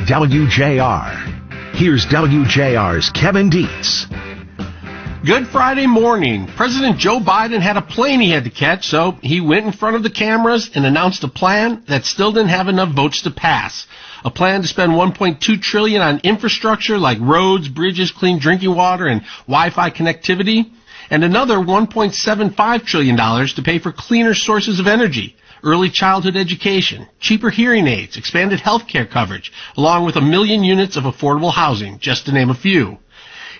WJR. Here's WJR's Kevin Deitz. Good Friday morning. President Joe Biden had a plane he had to catch, so he went in front of the cameras and announced a plan that still didn't have enough votes to pass. A plan to spend $1.2 trillion on infrastructure like roads, bridges, clean drinking water, and Wi-Fi connectivity, and another $1.75 trillion to pay for cleaner sources of energy, early childhood education, cheaper hearing aids, expanded health care coverage, along with 1 million units of affordable housing, just to name a few.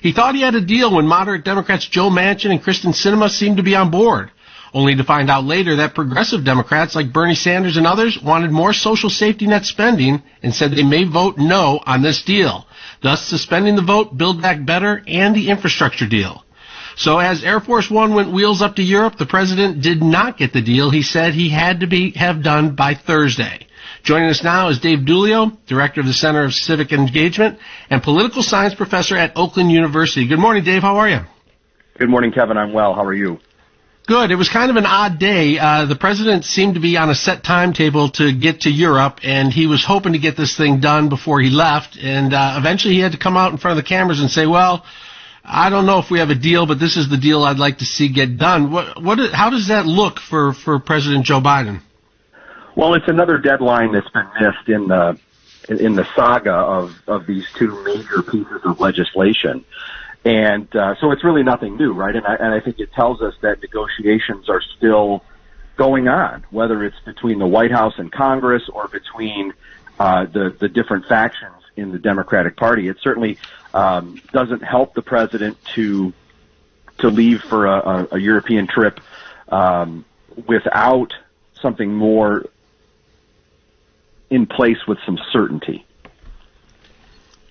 He thought he had a deal when moderate Democrats Joe Manchin and Kristen Sinema seemed to be on board, only to find out later that progressive Democrats like Bernie Sanders and others wanted more social safety net spending and said they may vote no on this deal, thus suspending the vote, Build Back Better, and the infrastructure deal. So as Air Force One went wheels up to Europe, the president did not get the deal he said he had to have done by Thursday. Joining us now is Dave Dulio, Director of the Center of Civic Engagement and Political Science Professor at Oakland University. Good morning, Dave. How are you? Good morning, Kevin. I'm well. How are you? Good. It was kind of an odd day. The president seemed to be on a set timetable to get to Europe, and he was hoping to get this thing done before he left. And eventually he had to come out in front of the cameras and say, well, I don't know if we have a deal, but this is the deal I'd like to see get done. How does that look for President Joe Biden? Well, it's another deadline that's been missed in the saga of these two major pieces of legislation. And so it's really nothing new, right? And I think it tells us that negotiations are still going on, whether it's between the White House and Congress or between the different factions in the Democratic Party. It certainly doesn't help the president to leave for a European trip without something more in place with some certainty.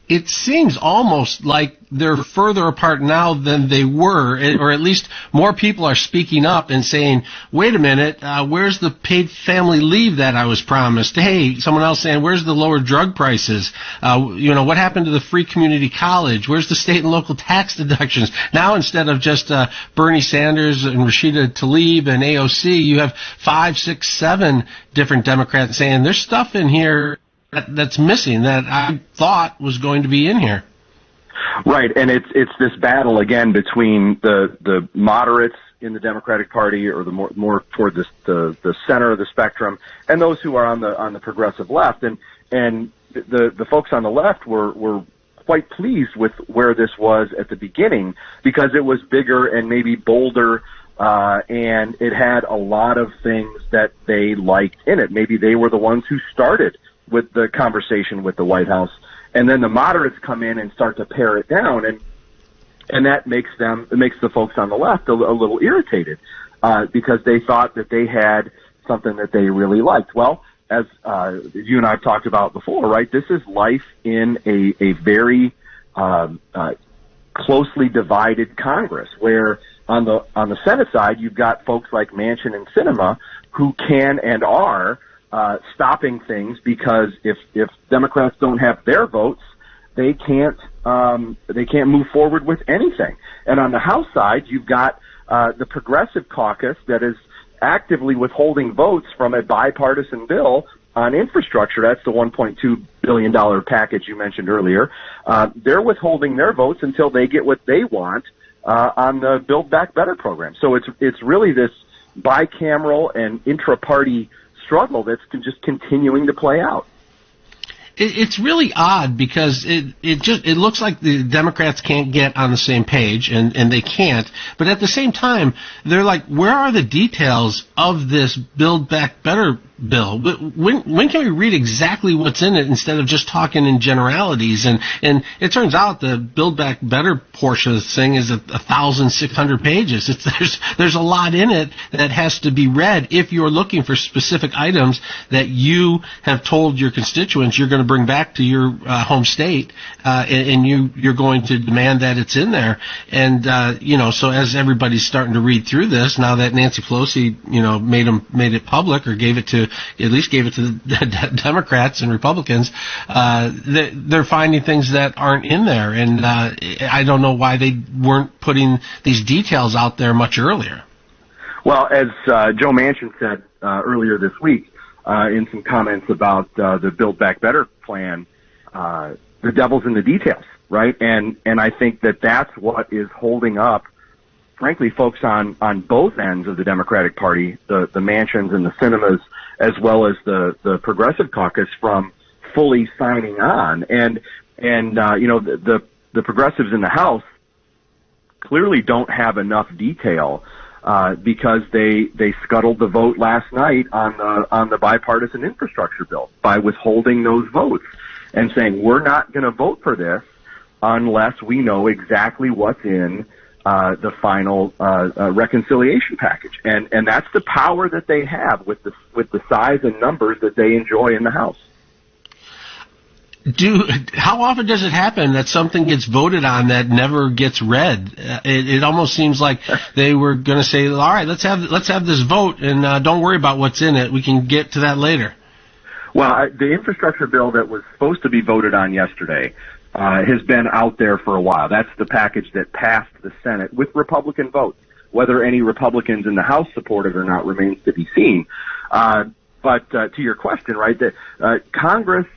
It seems almost like they're further apart now than they were, or at least more people are speaking up and saying, wait a minute, where's the paid family leave that I was promised? Hey, someone else saying, where's the lower drug prices? What happened to the free community college? Where's the state and local tax deductions? Now, instead of just Bernie Sanders and Rashida Tlaib and AOC, you have 5, 6, 7 different Democrats saying there's stuff in here that's missing that I thought was going to be in here. Right, and it's this battle again between the moderates in the Democratic Party, or the more toward the center of the spectrum, and those who are on the progressive left, and the folks on the left were quite pleased with where this was at the beginning, because it was bigger and maybe bolder, and it had a lot of things that they liked in it. Maybe they were the ones who started with the conversation with the White House, and then the moderates come in and start to pare it down, and that makes the folks on the left a little irritated, because they thought that they had something that they really liked. Well, as you and I have talked about before, right? This is life in a very closely divided Congress, where on the Senate side you've got folks like Manchin and Sinema who can and are stopping things, because if Democrats don't have their votes, they can't move forward with anything. And on the House side, you've got the Progressive Caucus that is actively withholding votes from a bipartisan bill on infrastructure. That's the $1.2 billion package you mentioned earlier. They're withholding their votes until they get what they want on the Build Back Better program. So it's really this bicameral and intra-party struggle that's just continuing to play out. It's really odd, because it looks like the Democrats can't get on the same page, and they can't. But at the same time, they're like, where are the details of this Build Back Better bill? When can we read exactly what's in it instead of just talking in generalities? And it turns out the Build Back Better portion of the thing is 1,600 pages. There's a lot in it that has to be read if you're looking for specific items that you have told your constituents you're going to bring back to your home state, and you're going to demand that it's in there. And so as everybody's starting to read through this, now that Nancy Pelosi made it public, or at least gave it to the Democrats and Republicans, they're finding things that aren't in there, and I don't know why they weren't putting these details out there much earlier. Well, as Joe Manchin said earlier this week, in some comments about the Build Back Better plan, devil's in the details, right? And I think that that's what is holding up, frankly, folks on both ends of the Democratic Party, the Mansions and the Cinemas, as well as the Progressive Caucus, from fully signing on. And the progressives in the House clearly don't have enough detail, because they scuttled the vote last night on the bipartisan infrastructure bill by withholding those votes and saying, we're not going to vote for this unless we know exactly what's in the final reconciliation package. And that's the power that they have with the size and numbers that they enjoy in the House. How often does it happen that something gets voted on that never gets read? It almost seems like they were going to say, all right, let's have this vote, and don't worry about what's in it. We can get to that later. Well, the infrastructure bill that was supposed to be voted on yesterday has been out there for a while. That's the package that passed the Senate with Republican votes. Whether any Republicans in the House support it or not remains to be seen. But to your question, right, that Congress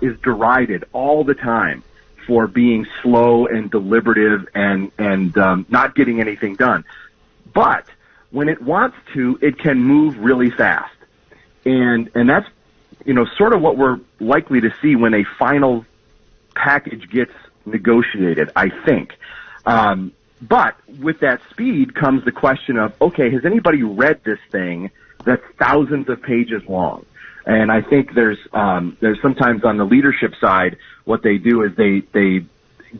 is derided all the time for being slow and deliberative and not getting anything done. But when it wants to, it can move really fast. And that's, sort of what we're likely to see when a final package gets negotiated, I think. But with that speed comes the question of, okay, has anybody read this thing that's thousands of pages long? And I think there's sometimes on the leadership side, what they do is they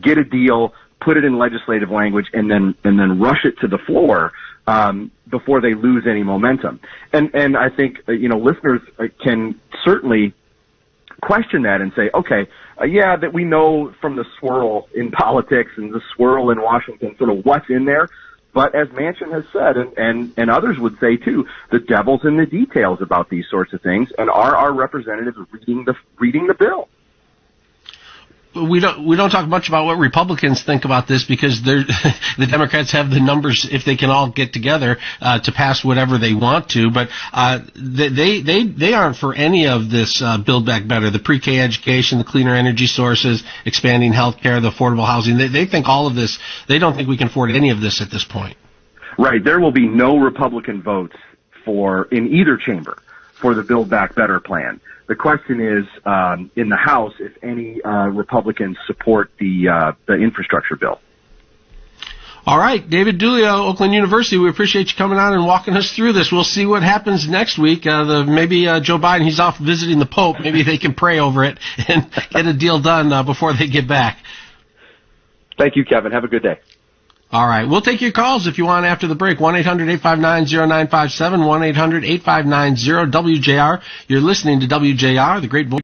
get a deal, put it in legislative language, and then rush it to the floor before they lose any momentum. And I think listeners can certainly question that and say, okay, that we know from the swirl in politics and the swirl in Washington sort of what's in there. But as Manchin has said, and others would say too, the devil's in the details about these sorts of things. And are our representatives reading the bill? We don't talk much about what Republicans think about this, because the Democrats have the numbers if they can all get together to pass whatever they want to. But they aren't for any of this Build Back Better, the pre-K education, the cleaner energy sources, expanding health care, the affordable housing. They think all of this. They don't think we can afford any of this at this point. Right. There will be no Republican votes in either chamber for the Build Back Better plan. The question is, in the House, if any Republicans support the infrastructure bill. All right, David Dullio, Oakland University, we appreciate you coming on and walking us through this. We'll see what happens next week. Maybe Joe Biden, he's off visiting the Pope. Maybe they can pray over it and get a deal done before they get back. Thank you, Kevin. Have a good day. All right. We'll take your calls if you want after the break. 1-800-859-0957, 1-800-859-0WJR. You're listening to WJR, the great voice.